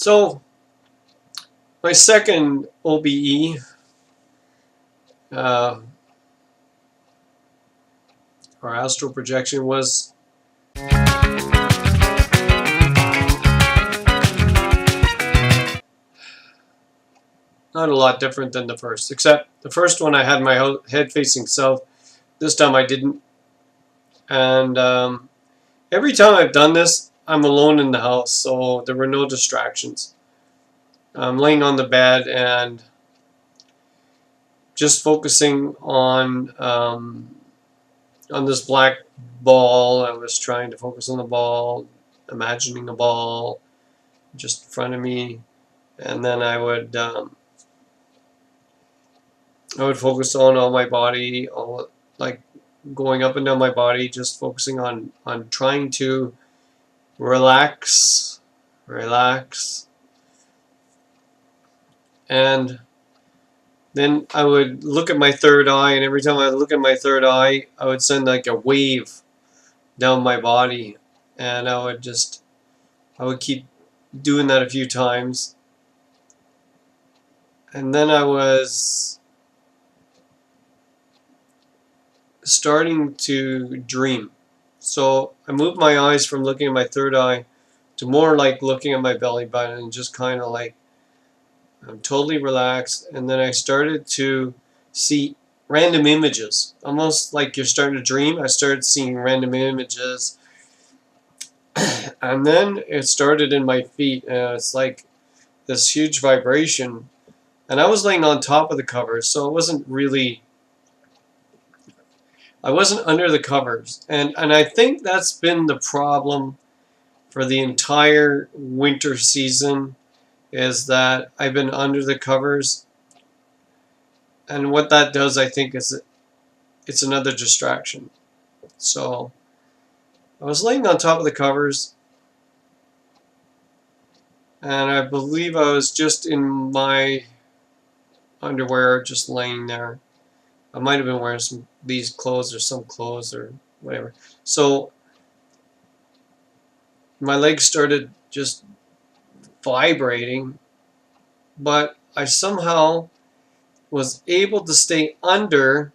So my second OBE, or astral projection, was not a lot different than the first, except the first one I had my head facing south. This time I didn't. And every time I've done this, I'm alone in the house, so there were no distractions. I'm laying on the bed and just focusing on this black ball. I was trying to focus on the ball, imagining a ball just in front of me, and then I would focus on my body, like going up and down my body, just focusing on trying to relax, and then I would look at my third eye, and every time I would look at my third eye, I would send like a wave down my body, and I would keep doing that a few times, and then I was starting to dream. So I moved my eyes from looking at my third eye to more like looking at my belly button, and just kind of like I'm totally relaxed. And then I started to see random images, almost like you're starting to dream. I started seeing random images, and then it started in my feet, and it's like this huge vibration. And I was laying on top of the covers, so it wasn't really, I wasn't under the covers. And I think that's been the problem for the entire winter season, is that I've been under the covers. And what that does, I think, is it's another distraction. So I was laying on top of the covers, and I believe I was just in my underwear, just laying there. I might have been wearing these clothes or some clothes or whatever. So my legs started just vibrating, but I somehow was able to stay under,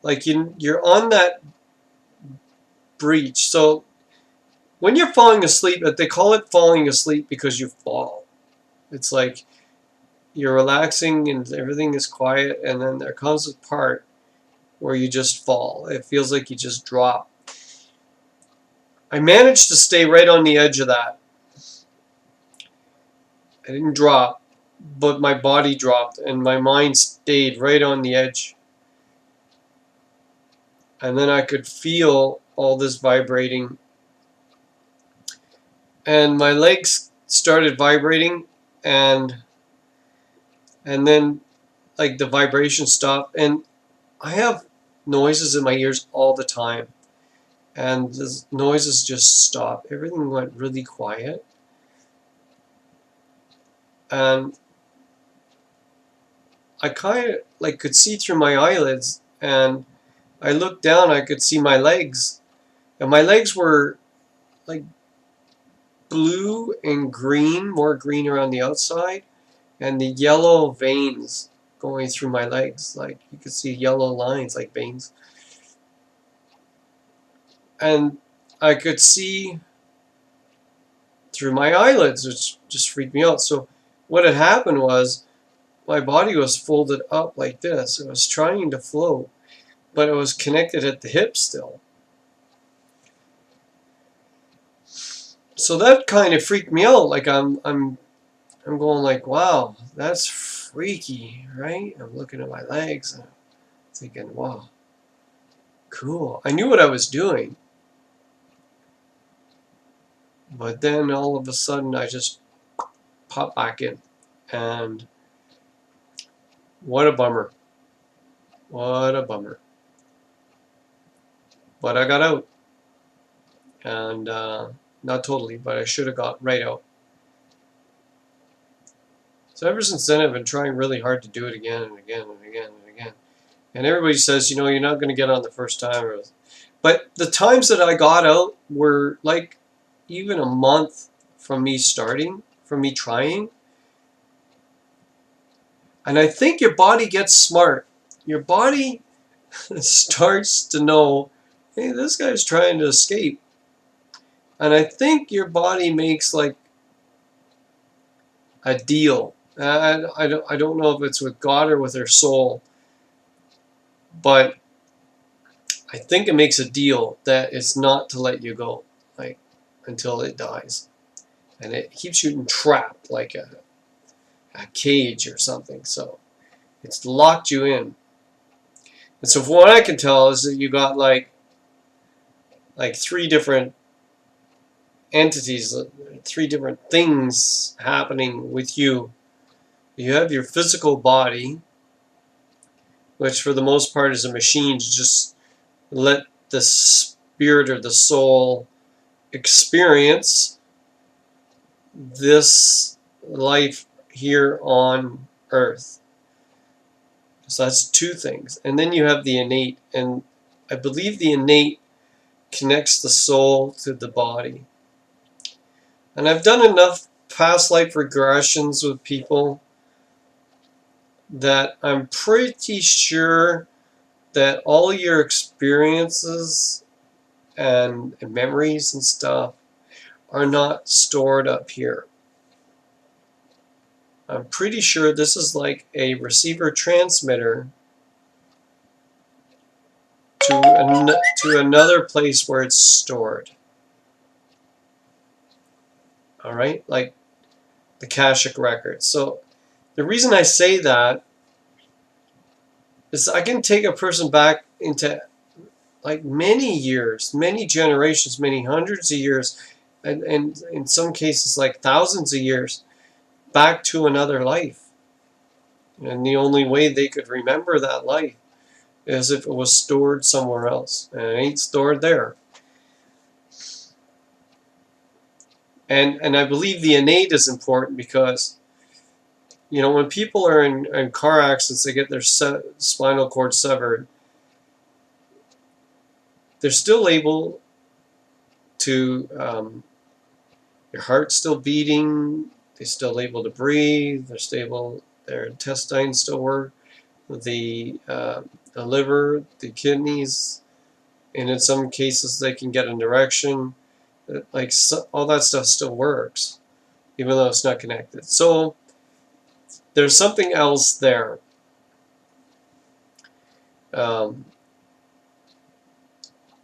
like you're on that breach. So when you're falling asleep, they call it falling asleep because you fall. It's like you're relaxing and everything is quiet, and then there comes a part where you just fall. It feels like you just drop. I managed to stay right on the edge of that. I didn't drop, but my body dropped and my mind stayed right on the edge. And then I could feel all this vibrating, and my legs started vibrating, and then like the vibration stopped, and I have noises in my ears all the time, and the noises just stopped. Everything went really quiet, and I kind of like could see through my eyelids, and I looked down, I could see my legs, and my legs were like blue and green, more green around the outside, and the yellow veins going through my legs, like you could see yellow lines like veins. And I could see through my eyelids, which just freaked me out. So what had happened was my body was folded up like this. It was trying to float, but it was connected at the hip still. So that kind of freaked me out. Like I'm going like, wow, that's freaky, right? I'm looking at my legs and I'm thinking, wow, cool. I knew what I was doing. But then all of a sudden I just popped back in. And what a bummer. What a bummer. But I got out. And not totally, but I should have got right out. So ever since then I've been trying really hard to do it again and again and again and again. And everybody says, you know, you're not going to get on the first time. But the times that I got out were like even a month from me starting from me trying. And I think your body gets smart. Your body starts to know, hey, this guy's trying to escape. And I think your body makes like a deal. I don't know if it's with God or with their soul, but I think it makes a deal that it's not to let you go, like, until it dies. And it keeps you trapped like a cage or something. So it's locked you in. And so from what I can tell is that you got like three different entities, three different things happening with you. You have your physical body, which for the most part is a machine to just let the spirit or the soul experience this life here on earth. So that's two things. And then you have the innate, and I believe the innate connects the soul to the body. And I've done enough past life regressions with people that I'm pretty sure that all your experiences and memories and stuff are not stored up here. I'm pretty sure this is like a receiver transmitter to another place where it's stored. All right, like the Akashic records. So the reason I say that is I can take a person back into like many years, many generations, many hundreds of years, and in some cases like thousands of years, back to another life. And the only way they could remember that life is if it was stored somewhere else. And it ain't stored there. And I believe the innate is important because, you know, when people are in car accidents, they get their spinal cord severed, they're still able to, your heart's still beating, they're still able to breathe, they're stable, their intestines still work, the liver, the kidneys, and in some cases they can get an erection. Like all that stuff still works, even though it's not connected. So there's something else there. And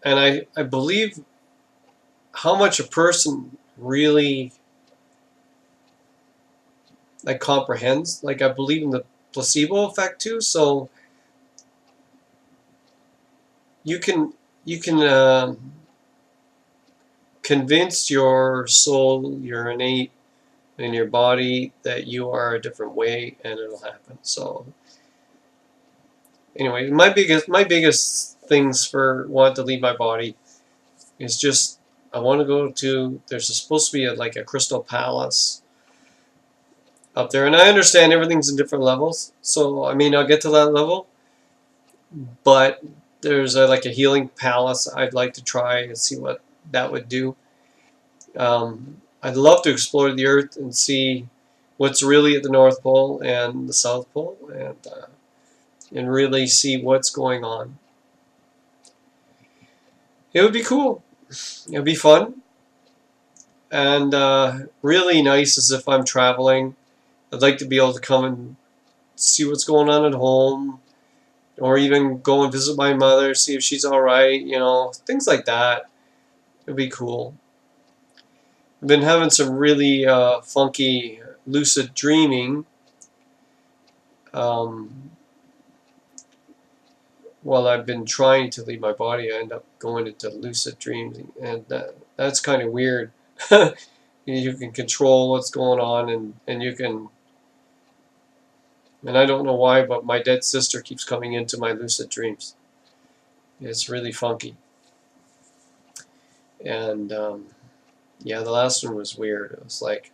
I believe how much a person really like comprehends. Like I believe in the placebo effect too. So you can convince your soul, your innate, and your body that you are a different way, and it'll happen. So anyway, my biggest things for wanting to leave my body is just I want to go to. There's supposed to be like a crystal palace up there, and I understand everything's in different levels. So I mean, I'll get to that level, but there's like a healing palace I'd like to try and see what that would do. I'd love to explore the Earth and see what's really at the North Pole and the South Pole, and really see what's going on. It would be cool. It would be fun, and really nice as if I'm traveling. I'd like to be able to come and see what's going on at home, or even go and visit my mother, see if she's all right. You know, things like that. It'd be cool. I've been having some really funky lucid dreaming. While I've been trying to leave my body, I end up going into lucid dreams, and that's kind of weird. You can control what's going on, and you can, and I don't know why, but my dead sister keeps coming into my lucid dreams. It's really funky. And yeah, the last one was weird. It was like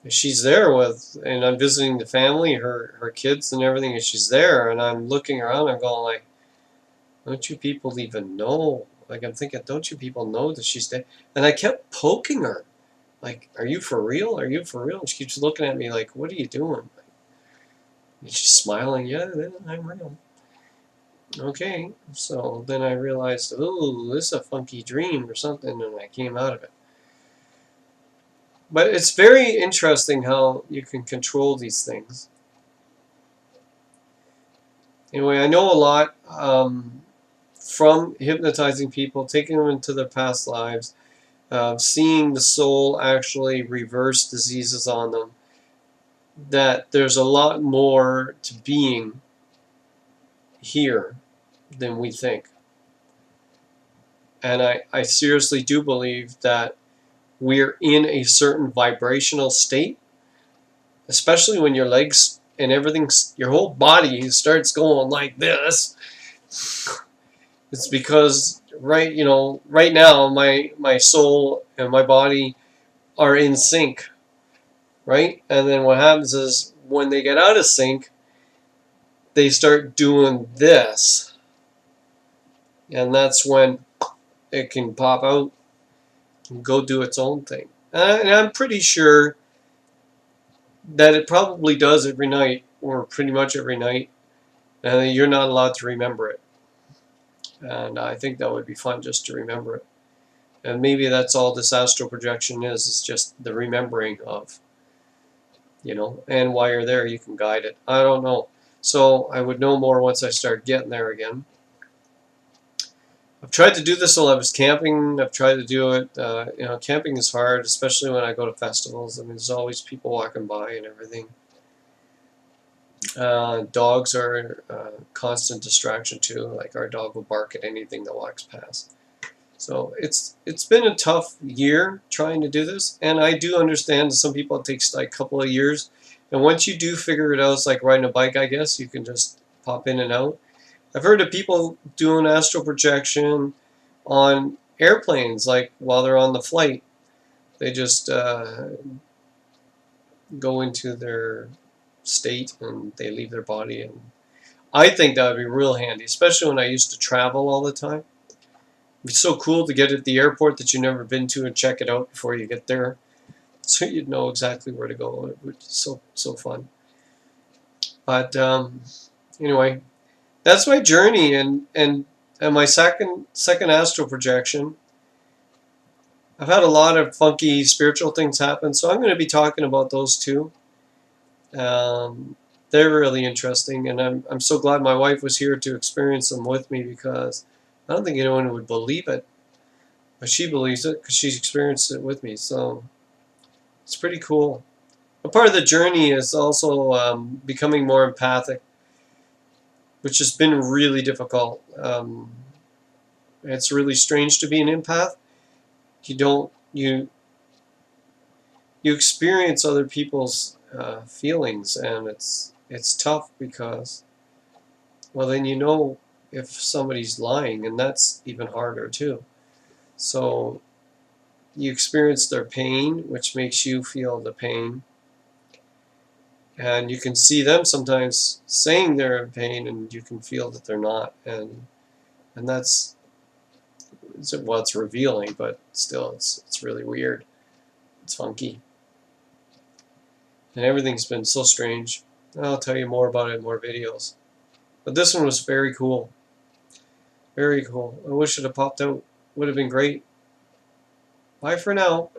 she's there with, and I'm visiting the family, her kids and everything, and she's there, and I'm looking around, I'm going like, don't you people even know? Like I'm thinking, don't you people know that she's dead? And I kept poking her, like, are you for real? Are you for real? And she keeps looking at me like, what are you doing? And she's smiling, yeah, I'm real. Okay, so then I realized, oh, this is a funky dream or something, and I came out of it. But it's very interesting how you can control these things. Anyway, I know a lot from hypnotizing people, taking them into their past lives, seeing the soul actually reverse diseases on them, that there's a lot more to being here than we think. And I seriously do believe that we're in a certain vibrational state, especially when your legs and everything's, your whole body starts going like this. It's because right now my soul and my body are in sync, right? And then what happens is when they get out of sync, they start doing this, and that's when it can pop out and go do its own thing. And I'm pretty sure that it probably does every night, or pretty much every night, and you're not allowed to remember it. And I think that would be fun just to remember it. And maybe that's all this astral projection is just the remembering of, and while you're there, you can guide it. I don't know. So I would know more once I start getting there again. I've tried to do this while I was camping. I've tried to do it. Camping is hard, especially when I go to festivals. I mean, there's always people walking by and everything. Dogs are a constant distraction too. Like our dog will bark at anything that walks past. So it's been a tough year trying to do this, and I do understand that some people it takes like a couple of years. And once you do figure it out, it's like riding a bike, I guess. You can just pop in and out. I've heard of people doing astral projection on airplanes, like while they're on the flight. They just go into their state and they leave their body. And I think that would be real handy, especially when I used to travel all the time. It'd be so cool to get at the airport that you've never been to and check it out before you get there, so you'd know exactly where to go. It would be so fun. But anyway, that's my journey and my second astral projection. I've had a lot of funky spiritual things happen, so I'm going to be talking about those too. They're really interesting, and I'm so glad my wife was here to experience them with me, because I don't think anyone would believe it, but she believes it because she's experienced it with me. So it's pretty cool. A part of the journey is also becoming more empathic, which has been really difficult. It's really strange to be an empath. You experience other people's feelings, and it's tough because, well, then you know if somebody's lying, and that's even harder too. So you experience their pain, which makes you feel the pain, and you can see them sometimes saying they're in pain, and you can feel that they're not, and that's, well, it's revealing, but still it's really weird. It's funky. And everything's been so strange. I'll tell you more about it in more videos. But this one was very cool. Very cool. I wish it had popped out. Would have been great. Bye for now.